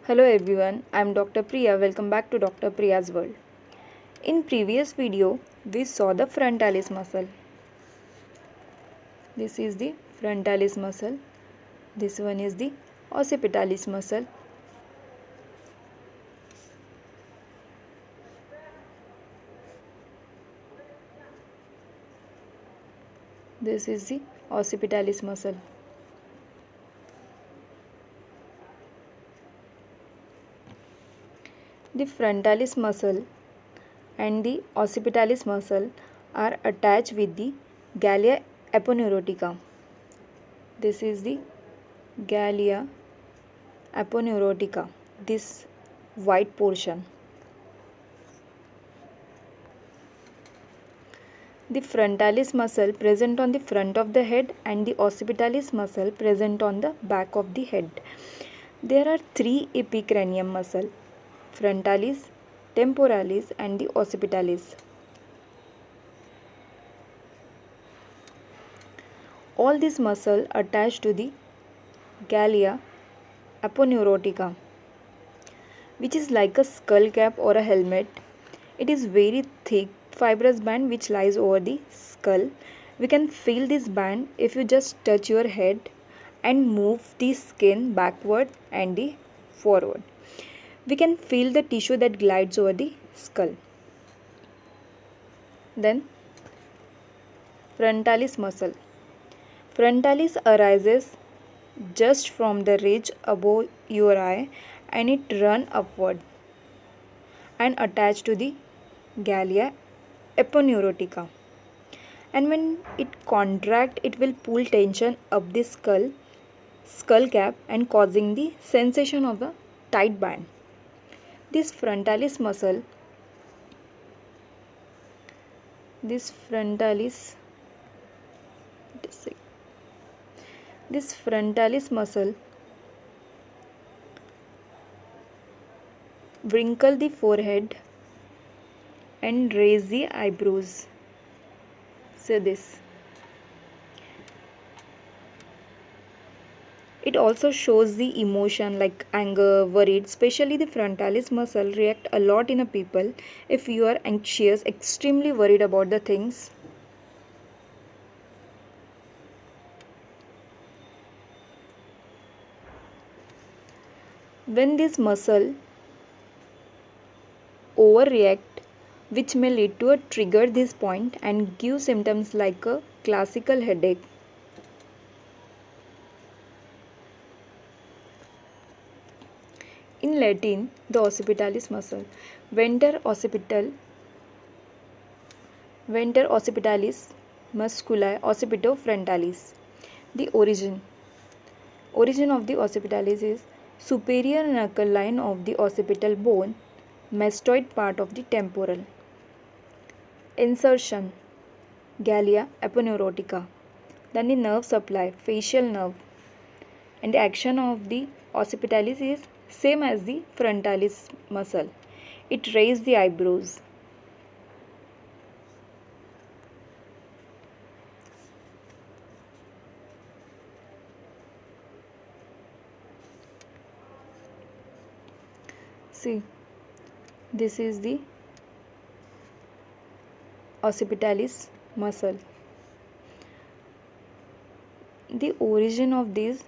Hello everyone, I am Dr. Priya. Welcome back to Dr. Priya's World. In previous video, we saw the frontalis muscle. This is the frontalis muscle. This one is the occipitalis muscle. This is the occipitalis muscle. The frontalis muscle and the occipitalis muscle are attached with the gallia aponeurotica. This is the gallia aponeurotica, this white portion. The frontalis muscle present on the front of the head and the occipitalis muscle present on the back of the head. There are three epicranium muscle: frontalis, temporalis and the occipitalis. All these muscles attached to the gallia aponeurotica, which is like a skull cap or a helmet. It is very thick fibrous band which lies over the skull. We can feel this band if you just touch your head and move the skin backward and the forward. We can feel the tissue that glides over the skull. Then frontalis muscle. Frontalis arises just from the ridge above your eye and it runs upward and attached to the gallia aponeurotica. And when it contracts, it will pull tension up the skull cap and causing the sensation of a tight band. This frontalis muscle, this frontalis muscle wrinkle the forehead and raise the eyebrows. So this. It also shows the emotion like anger, worried. Especially the frontalis muscle react a lot in a people if you are anxious, extremely worried about the things. When this muscle overreact, which may lead to a trigger this point and give symptoms like a classical headache. In Latin, the occipitalis muscle, venter occipitalis musculi occipito frontalis. The origin of the occipitalis is superior knuckle line of the occipital bone, mastoid part of the temporal. Insertion, gallia aponeurotica. Then the nerve supply, facial nerve. And the action of the occipitalis is same as the frontalis muscle. It raises the eyebrows. See, this is the occipitalis muscle. The origin of this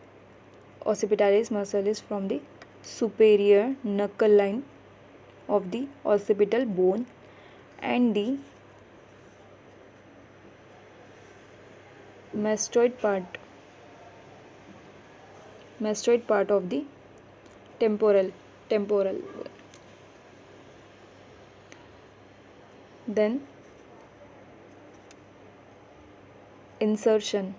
occipitalis muscle is from the superior knuckle line of the occipital bone and the mastoid part of the temporal. Then insertion.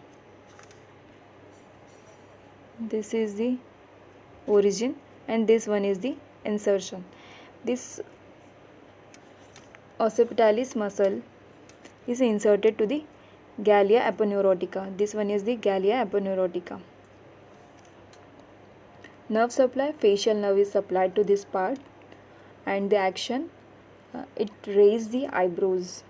This is the origin and this one is the insertion. This occipitalis muscle is inserted to the gallia aponeurotica. This one is the gallia aponeurotica. Nerve supply, facial nerve is supplied to this part and the action, it raises the eyebrows.